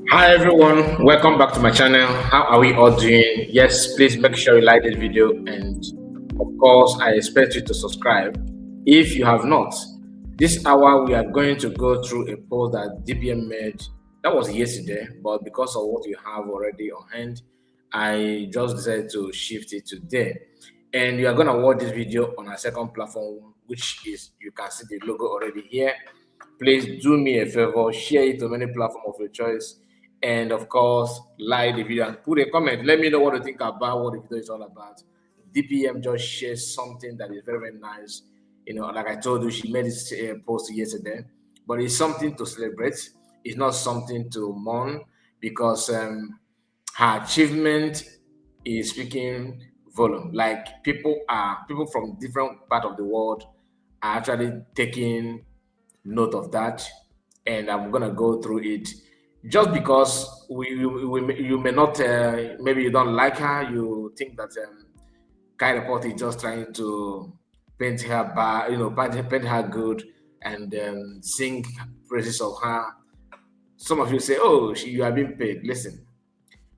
Hi everyone, welcome back to my channel. How are we all doing? Yes, please make sure you like this video, and of course I expect you to subscribe if you have not. This hour we are going to go through a post that DPM made. That was yesterday, but because of what you have already on hand, I just decided to shift it today. And you are going to watch this video on our second platform, which is, you can see the logo already here. Please do me a favor, share it to many platforms of your choice, and of course, like the video and put a comment. Let me know what you think about what the video is all about. DPM just shares something that is very, very nice. Like I told you, she made this post yesterday, but it's something to celebrate. It's not something to mourn, because her achievement is speaking volume. Like people from different part of the world are actually taking note of that, and I'm gonna go through it. Just because you may not, maybe you don't like her, you think that Kai Report is just trying to paint her bad, paint her good, and sing praises of her. Some of you say, "Oh, you are being paid." Listen,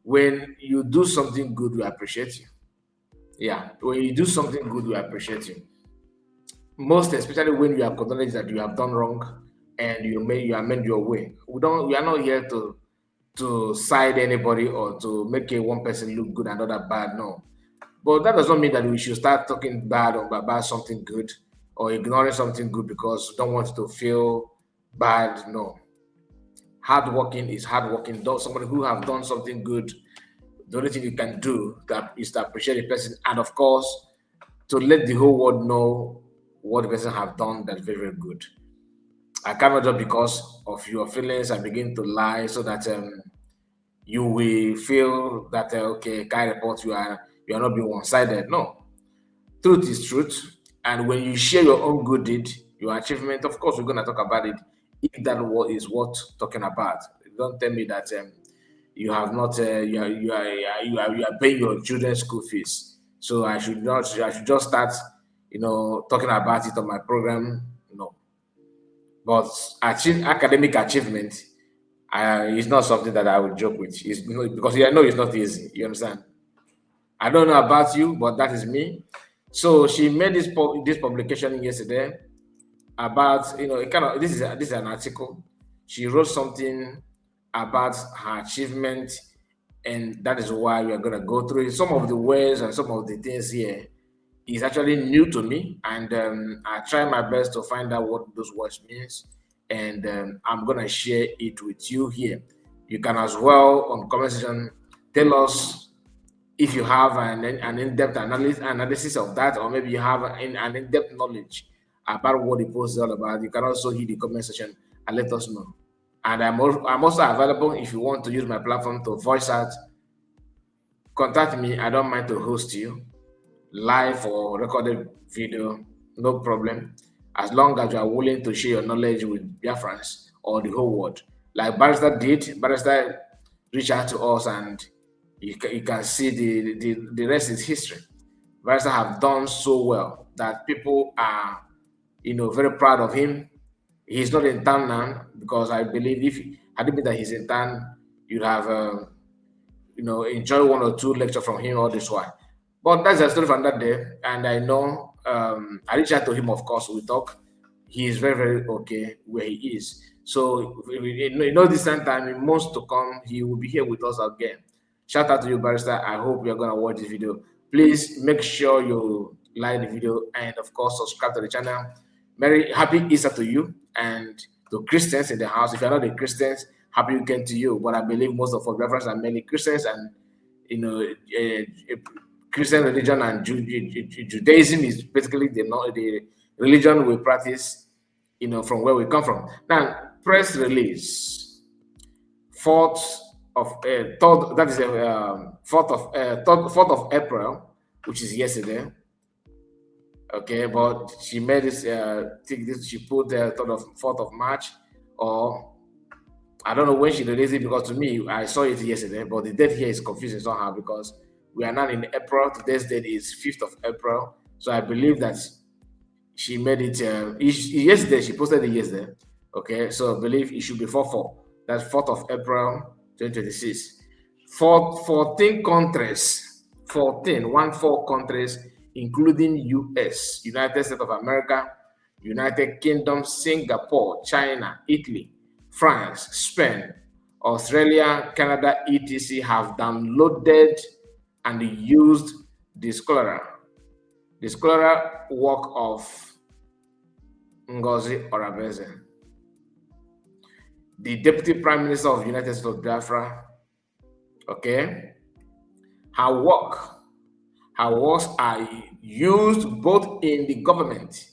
when you do something good, we appreciate you. Yeah, when you do something good, we appreciate you. Most especially when you acknowledge that you have done wrong and you amend your way. We are not here to side anybody or to make one person look good and another bad. No. But that does not mean that we should start talking bad or about something good, or ignoring something good because we don't want to feel bad. No. Hardworking is hardworking. Somebody who have done something good, the only thing you can do is to appreciate the person, and of course to let the whole world know what the person have done that's very, very good. I cannot, just because of your feelings, I begin to lie so that you will feel that okay, Kai Report, you are not being one-sided. No, truth is truth, and when you share your own good deed, your achievement, of course we're gonna talk about it. If that is worth talking about, don't tell me that you have not, you are paying your children's school fees, so I should not, I should just start talking about it on my program. No. But academic achievement is not something that I would joke with. It's, because I know it's not easy. You understand? I don't know about you, but that is me. So she made this publication yesterday about, it kind of, this is an article. She wrote something about her achievement, and that is why we are going to go through it. Some of the words and some of the things here is actually new to me, and I try my best to find out what those words means, and I'm gonna share it with you here. You can as well on comment section tell us if you have an in-depth analysis of that, or maybe you have an in-depth knowledge about what the post is all about. You can also hit the comment section and let us know. And I'm also available if you want to use my platform to voice out. Contact me. I don't mind to host you live or recorded video, no problem, as long as you are willing to share your knowledge with Biafrans or the whole world. Like Barrister did, Barrister reached out to us, and you can see the rest is history. Barrister have done so well that people are, very proud of him. He's not in town now, because I believe if had it been that he's in town, you'd have, enjoy one or two lectures from him all this while. But that's a story from that day. And I know, I reached out to him, of course, we talk. He is very, very okay where he is. So, this time, in months to come, he will be here with us again. Shout out to you, Barrister. I hope you're going to watch this video. Please make sure you like the video and, of course, subscribe to the channel. Merry, happy Easter to you and to Christians in the house. If you're not a Christian, happy weekend to you. But I believe most of our reference are many Christians, and Christian religion and Judaism is basically the religion we practice, from where we come from. Now, press release, 4th of third, that is 4th of April, which is yesterday. Okay, but she made this. Think this. She put the 4th of March, or I don't know when she released it, because to me I saw it yesterday, but the date here is confusing somehow, because we are now in April. Today's date is 5th of April, so I believe that she made it yesterday. She posted it yesterday. Okay, so I believe it should be 4-4. That's 4th of April 2026. 14 countries, 14 countries, including US, United States of America, United Kingdom, Singapore, China, Italy, France, Spain, Australia, Canada, etc., have downloaded and used the scholar work of Ngozi Orabueze, the Deputy Prime Minister of the United States of Biafra. Okay, her works are used both in the government,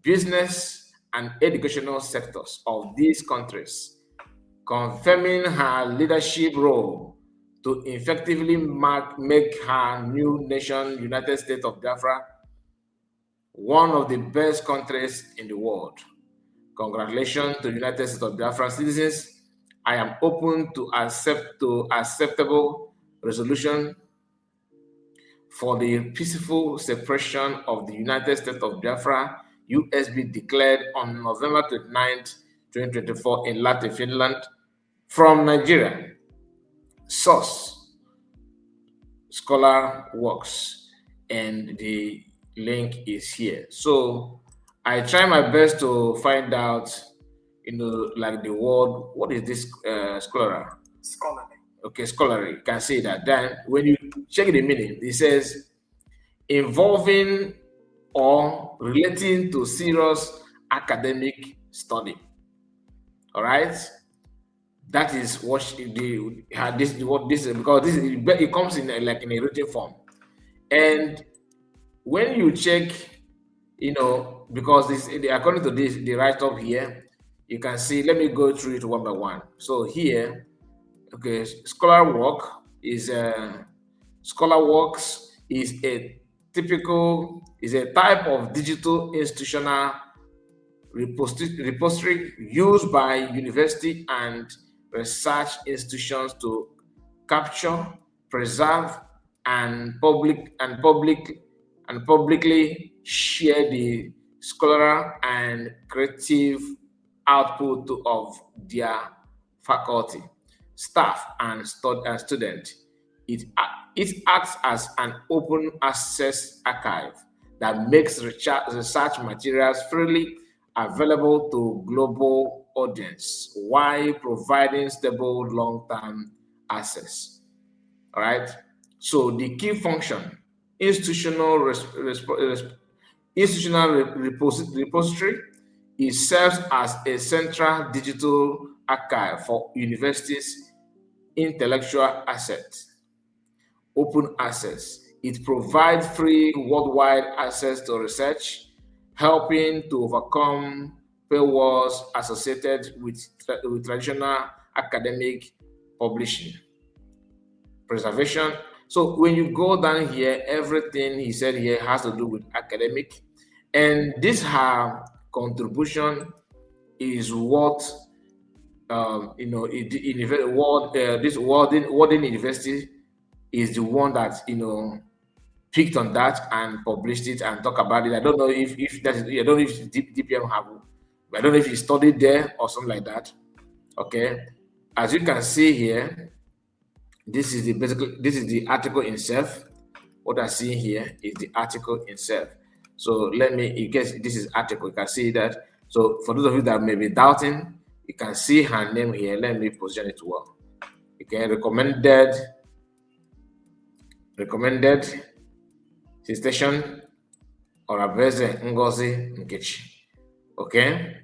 business, and educational sectors of these countries, confirming her leadership role to effectively make her new nation, United States of Biafra, one of the best countries in the world. Congratulations to United States of Biafra citizens. I am open to acceptable resolution for the peaceful separation of the United States of Biafra, USB, declared on November 29th, 2024 in Latte, Finland, from Nigeria. Source: Scholar Works, and the link is here. So I try my best to find out, like the word, what is this scholar? Scholarly. Okay, scholarly. You can say that. Then when you check the meaning, it says involving or relating to serious academic study. All right, that is what this is, because it comes in like in a written form. And when you check, because this, according to this, the write up here, you can see. Let me go through it one by one. So here, okay, scholar works is a type of digital institutional repository used by university and research institutions to capture, preserve, and publicly share the scholarly and creative output of their faculty, staff, and students. It acts as an open access archive that makes research materials freely available to global audience while providing stable long-term access. All right. So the key function: institutional repository. It serves as a central digital archive for universities' intellectual assets. Open access. It provides free worldwide access to research, helping to overcome paywalls associated with traditional academic publishing. Preservation. So when you go down here, everything he said here has to do with academic, and this her contribution is what this Warden University is the one that picked on that and published it and talk about it. I don't know if that is, I don't know if DPM have, I don't know if he studied there or something like that. Okay, as you can see here, this is the article itself. What I see here is the article itself. So let me, in case this is article, you can see that. So for those of you that may be doubting, you can see her name here. Let me position it well. Okay, recommended citation, Orabueze Ngozi Nkechi. Okay,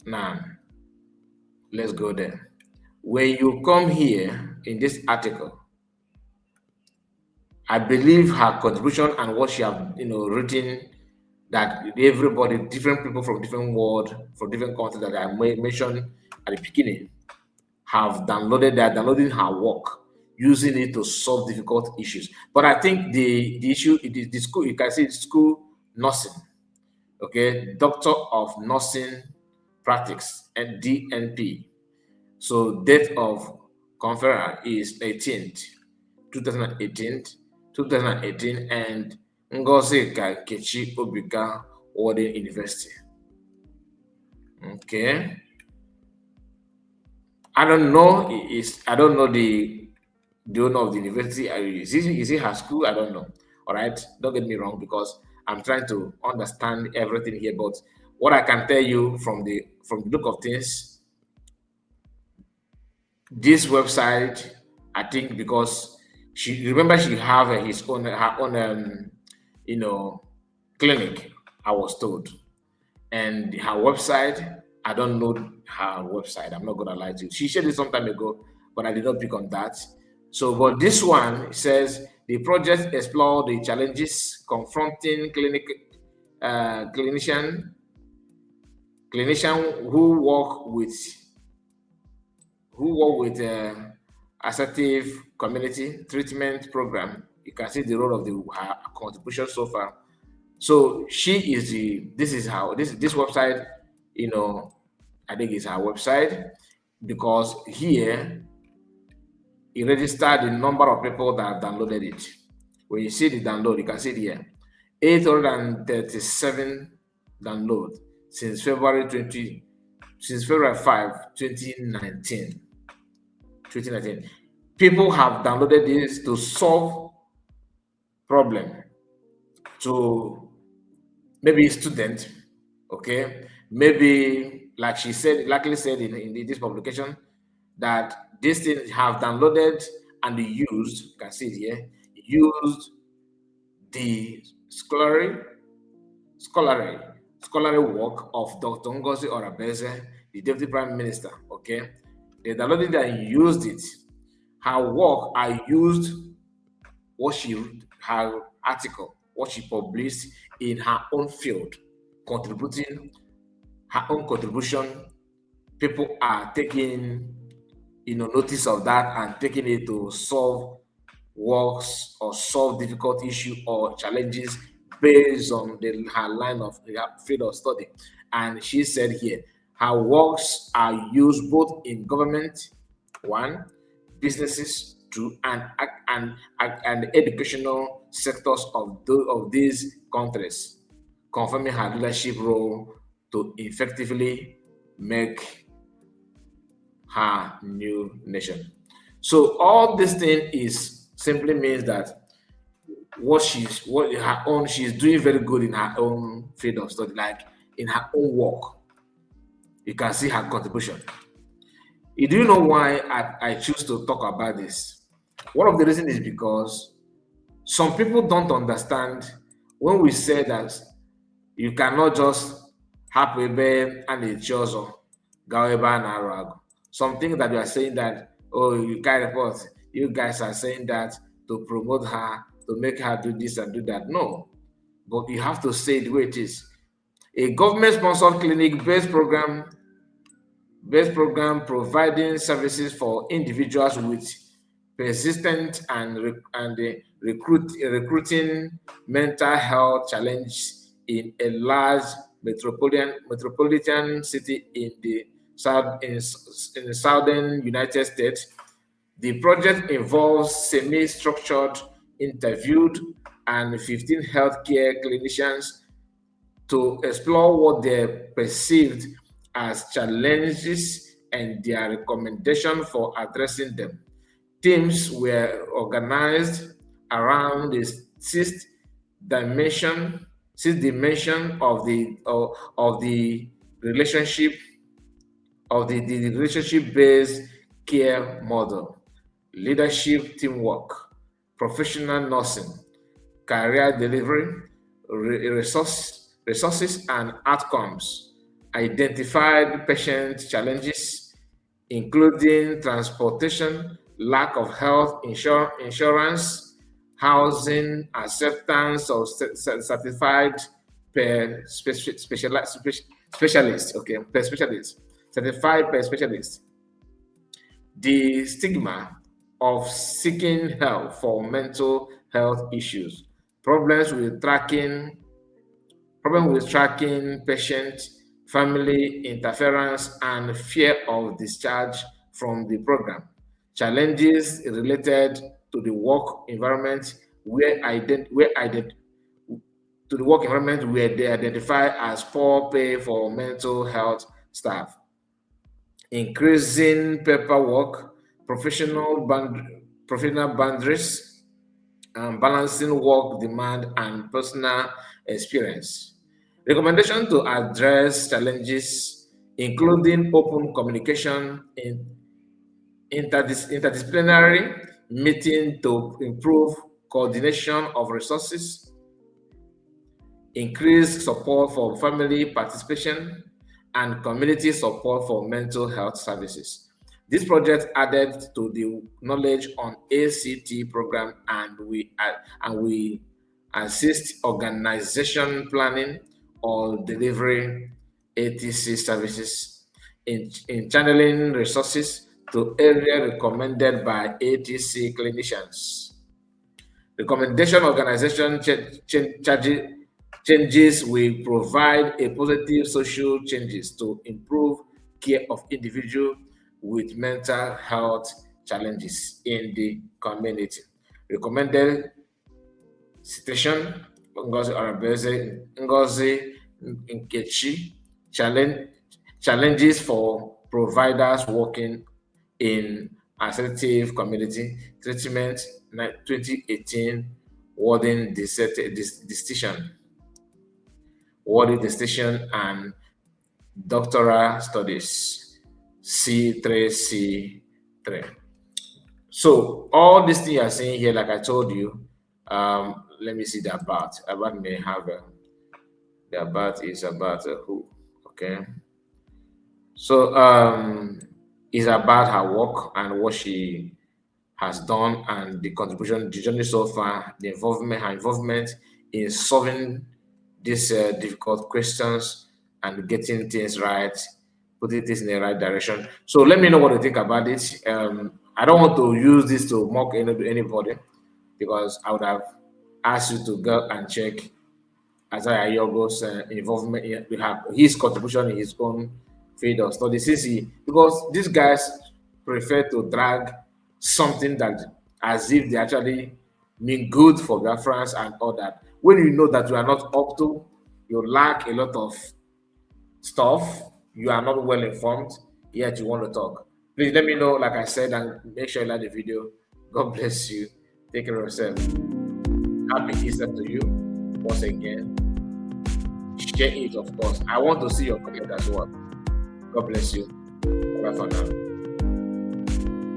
now let's go there. When you come here in this article, I believe her contribution and what she have written, that everybody, different people from different world, from different countries that I mentioned at the beginning, have downloading her work, using it to solve difficult issues. But I think the issue is the school, you can see school nursing, okay, Doctor of Nursing Practice and DNP. So date of conference is 18th, 2018, and Ngozi Nkechi Obika, Warden University. Okay. I don't know. I don't know the owner of the university. Is it her school? I don't know. All right. Don't get me wrong, because I'm trying to understand everything here. But what I can tell you from the look of things, this website, I think, because she have her own you know clinic. I was told. And her website, I don't know her website. I'm not gonna lie to you. She shared it some time ago, but I did not pick on that. So, but this one says the project explore the challenges confronting clinician who work with assertive community treatment program. You can see the role of her contribution so far. So she is this is how this website, you know, I think it's her website, because here it registered the number of people that have downloaded it. When you see the download, you can see it here. 837 download since February 5, 2019. People have downloaded this to solve problem, to maybe a student, okay, maybe like she said, likely said in this publication, that these things have downloaded and used, you can see it here, used the scholarly work of Dr. Ngozi Orabueze, the Deputy Prime Minister, okay. They downloaded it and used it. Her work, I used her article, what she published in her own field, contributing her own contribution. People are taking, notice of that and taking it to solve works or solve difficult issues or challenges based on her line of her field of study. And she said here, her works are used both in government, one, businesses, two, and educational sectors of these countries, confirming her leadership role to effectively make her new nation. So all this thing is simply means that she's doing very good in her own field of study, like in her own work. You can see her contribution. Do you know why I choose to talk about this? One of the reasons is because some people don't understand when we say that you cannot just have a bed and a chozo, and arag. Something that you are saying that, oh, you can't report. You guys are saying that to promote her, to make her do this and do that. No, but you have to say it the way it is. A government-sponsored clinic-based program providing services for individuals with persistent and recruiting mental health challenge in a large metropolitan city in the southern United States. The project involves semi-structured interviewed and 15 healthcare clinicians to explore what they perceived as challenges and their recommendation for addressing them. Teams were organized around the sixth dimension of the relationship the relationship-based care model: leadership, teamwork, professional nursing, career delivery, resources and outcomes. Identified patient challenges, including transportation, lack of health insurance, housing, acceptance of certified per specialist, okay, per specialist, certified per specialist. The stigma of seeking help for mental health issues, problems with tracking patient, family interference, and fear of discharge from the program. Challenges related to the work environment where they identify as poor pay for mental health staff. Increasing paperwork, professional boundaries, and balancing work demand and personal experience. Recommendation to address challenges, including open communication in interdisciplinary meeting to improve coordination of resources, increased support for family participation, and community support for mental health services. This project added to the knowledge on ACT program, and we assist organization planning or delivery ATC services in channeling resources to area recommended by ATC clinicians. Recommendation organization changes will provide a positive social changes to improve care of individuals with mental health challenges in the community. Recommended citation: Ngozi Orabueze, Ngozi Nkechi, challenges for providers working in assertive community treatment, 2018 wording distinction, and doctoral studies, C3C3. So all these things you are saying here, like I told you, let me see the about. About may have the about is about who, okay? So it's about her work and what she has done and the contribution, the journey so far, her involvement in solving these difficult questions and getting things right, putting things in the right direction. So let me know what you think about it. I don't want to use this to mock anybody, because I would have asked you to go and check Isaiah Yogo's involvement in his contribution in his own field of study. Because these guys prefer to drag something that as if they actually mean good for Biafrans and all that. When you know that you are not up to, you lack a lot of stuff, you are not well informed, yet you want to talk. Please let me know, like I said, and make sure you like the video. God bless you. Take care of yourself. Happy Easter to you once again. Share it, of course. I want to see your comment as well. God bless you. Bye for now.